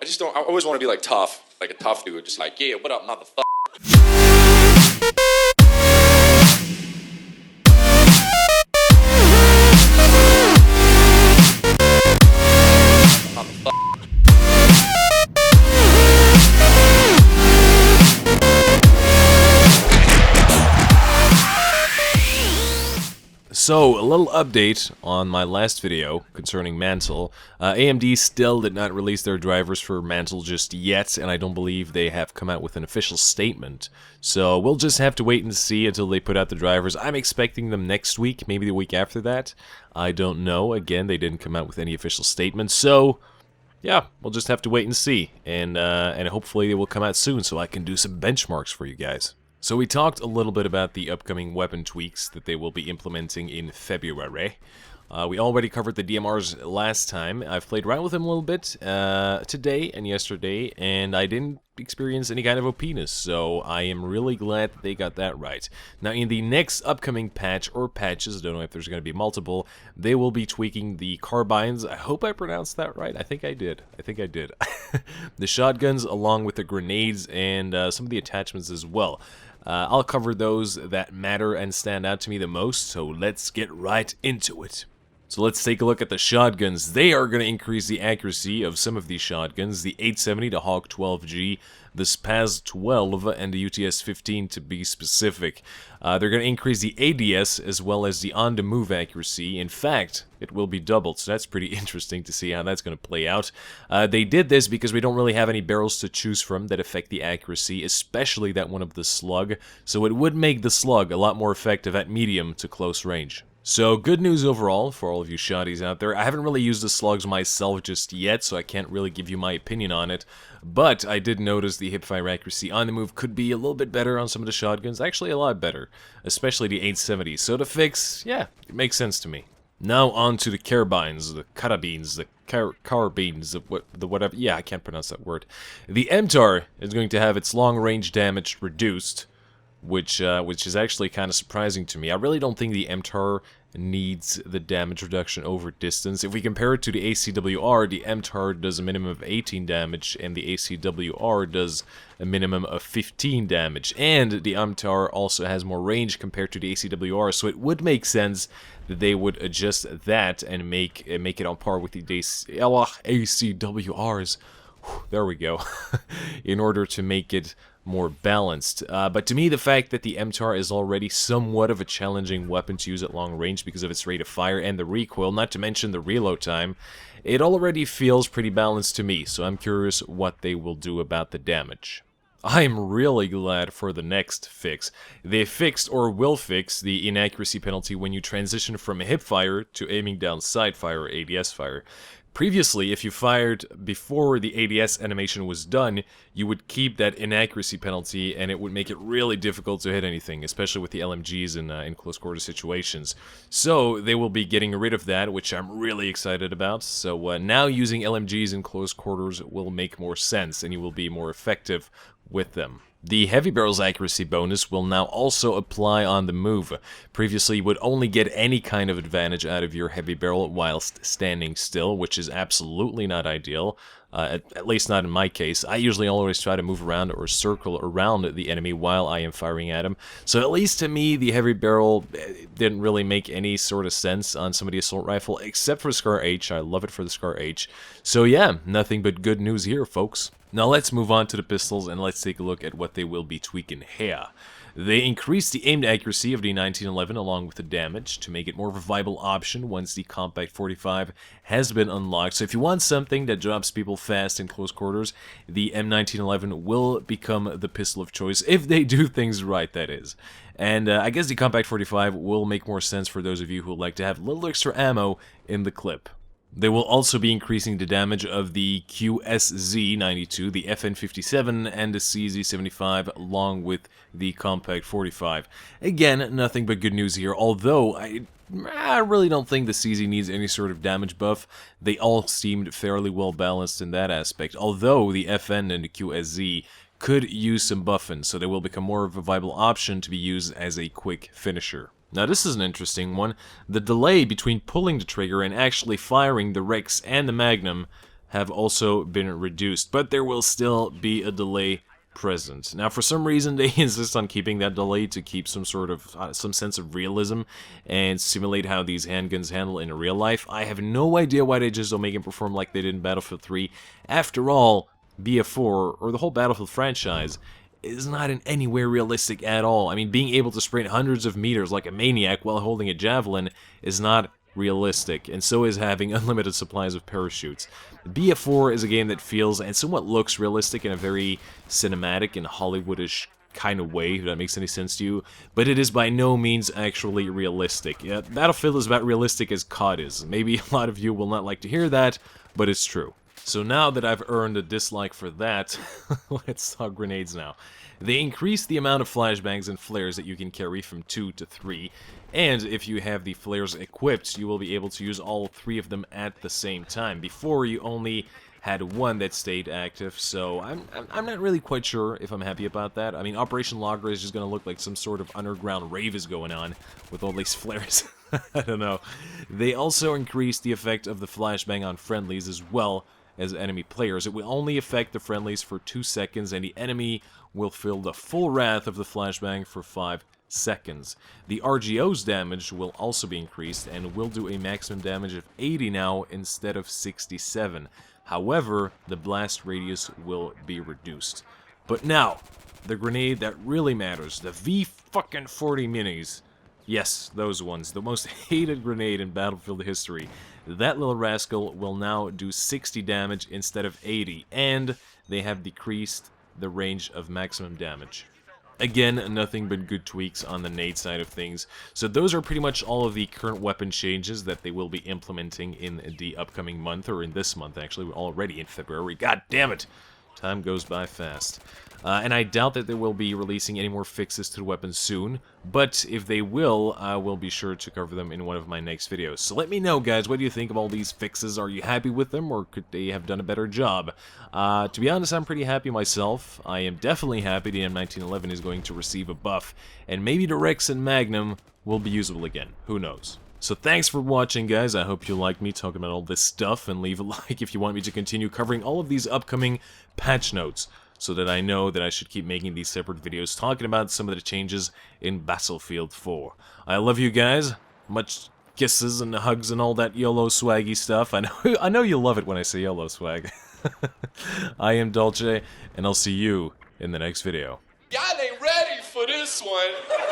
I just don't. I always want to be like tough, like a tough dude, just like, yeah, what up, motherfucker. So, a little update on my last video concerning Mantle. AMD still did not release their drivers for Mantle just yet, and I don't believe they have come out with an official statement. So, we'll just have to wait and see until they put out the drivers. I'm expecting them next week, maybe the week after that. I don't know. Again, they didn't come out with any official statement, so yeah, we'll just have to wait and see. And hopefully they will come out soon so I can do some benchmarks for you guys. So we talked a little bit about the upcoming weapon tweaks that they will be implementing in February. We already covered the DMRs last time. I've played around with them a little bit today and yesterday, and I didn't experience any kind of OPness, so I am really glad that they got that right. Now, in the next upcoming patch, or patches, I don't know if there's going to be multiple, they will be tweaking the carbines. I hope I pronounced that right. I think I did. The shotguns, along with the grenades, and some of the attachments as well. I'll cover those that matter and stand out to me the most, so let's get right into it. So let's take a look at the shotguns. They are going to increase the accuracy of some of these shotguns, the 870, the Hawk 12G, the Spaz 12, and the UTS 15 to be specific. They're going to increase the ADS as well as the on-the-move accuracy. In fact, it will be doubled, so that's pretty interesting to see how that's going to play out. They did this because we don't really have any barrels to choose from that affect the accuracy, especially that one of the slug, so it would make the slug a lot more effective at medium to close range. So, good news overall for all of you shotties out there. I haven't really used the slugs myself just yet, so I can't really give you my opinion on it. But I did notice the hipfire accuracy on the move could be a little bit better on some of the shotguns. Actually, a lot better. Especially the 870. So the fix, yeah, it makes sense to me. Now on to the carbines, the carabines, the carbines, the whatever. Yeah, I can't pronounce that word. The MTAR is going to have its long-range damage reduced, which is actually kind of surprising to me. I really don't think the MTAR needs the damage reduction over distance. If we compare it to the ACWR, the MTAR does a minimum of 18 damage, and the ACWR does a minimum of 15 damage. And the MTAR also has more range compared to the ACWR, so it would make sense that they would adjust that and make it on par with the ACWRs. There we go. In order to make it more balanced. But to me, the fact that the MTAR is already somewhat of a challenging weapon to use at long range because of its rate of fire and the recoil, not to mention the reload time, it already feels pretty balanced to me, so I'm curious what they will do about the damage. I'm really glad for the next fix. They fixed or will fix the inaccuracy penalty when you transition from hipfire to aiming down sight fire or ADS fire. Previously, if you fired before the ADS animation was done, you would keep that inaccuracy penalty, and it would make it really difficult to hit anything, especially with the LMGs in close quarter situations. So they will be getting rid of that, which I'm really excited about. So now using LMGs in close quarters will make more sense, and you will be more effective with them. The heavy barrel's accuracy bonus will now also apply on the move. Previously, you would only get any kind of advantage out of your heavy barrel whilst standing still, which is absolutely not ideal. At least not in my case. I usually always try to move around or circle around the enemy while I am firing at him. So at least to me, the heavy barrel didn't really make any sort of sense on some of the assault rifle, except for the Scar H. I love it for the Scar H. So yeah, nothing but good news here, folks. Now let's move on to the pistols and let's take a look at what they will be tweaking here. They increased the aimed accuracy of the 1911 along with the damage to make it more of a viable option once the Compact 45 has been unlocked. So if you want something that drops people fast in close quarters, the M1911 will become the pistol of choice if they do things right, that is. And I guess the Compact 45 will make more sense for those of you who would like to have a little extra ammo in the clip. They will also be increasing the damage of the QSZ-92, the FN-57, and the CZ-75, along with the Compact 45. Again, nothing but good news here, although I really don't think the CZ needs any sort of damage buff. They all seemed fairly well balanced in that aspect, although the FN and the QSZ could use some buffing, so they will become more of a viable option to be used as a quick finisher. Now this is an interesting one. The delay between pulling the trigger and actually firing the Rex and the Magnum have also been reduced, but there will still be a delay present. Now, for some reason, they insist on keeping that delay to keep some sort of, some sense of realism and simulate how these handguns handle in real life. I have no idea why they just don't make it perform like they did in Battlefield 3. After all, BF4, or the whole Battlefield franchise, is not in any way realistic at all. I mean, being able to sprint hundreds of meters like a maniac while holding a javelin is not realistic, and so is having unlimited supplies of parachutes. BF4 is a game that feels and somewhat looks realistic in a very cinematic and Hollywoodish kind of way, if that makes any sense to you, but it is by no means actually realistic. Yeah, Battlefield is about realistic as COD is. Maybe a lot of you will not like to hear that, but it's true. So now that I've earned a dislike for that, let's talk grenades now. They increase the amount of flashbangs and flares that you can carry from 2 to 3, and if you have the flares equipped, you will be able to use all 3 of them at the same time. Before, you only had 1 that stayed active, so I'm not really quite sure if I'm happy about that. I mean, Operation Logger is just going to look like some sort of underground rave is going on with all these flares. I don't know. They also increased the effect of the flashbang on friendlies as well as enemy players. It will only affect the friendlies for 2 seconds, and the enemy will feel the full wrath of the flashbang for 5 seconds. The RGO's damage will also be increased, and will do a maximum damage of 80 now instead of 67. However, the blast radius will be reduced. But now, the grenade that really matters, the V-fucking-40 minis. Yes, those ones, the most hated grenade in Battlefield history. That little rascal will now do 60 damage instead of 80, and they have decreased the range of maximum damage. Again, nothing but good tweaks on the nade side of things. So those are pretty much all of the current weapon changes that they will be implementing in the upcoming month, or in this month actually. We're already in February. God damn it! Time goes by fast. And I doubt that they will be releasing any more fixes to the weapon soon, but if they will, I will be sure to cover them in one of my next videos. So let me know, guys, what do you think of all these fixes? Are you happy with them, or could they have done a better job? To be honest, I'm pretty happy myself. I am definitely happy the M1911 is going to receive a buff, and maybe the Rex and Magnum will be usable again. Who knows? So thanks for watching, guys. I hope you like me talking about all this stuff, and leave a like if you want me to continue covering all of these upcoming patch notes, so that I know that I should keep making these separate videos talking about some of the changes in Battlefield 4. I love you guys. Much kisses and hugs and all that YOLO swaggy stuff. I know you love it when I say YOLO swag. I am Dolce, and I'll see you in the next video. Y'all ain't ready for this one.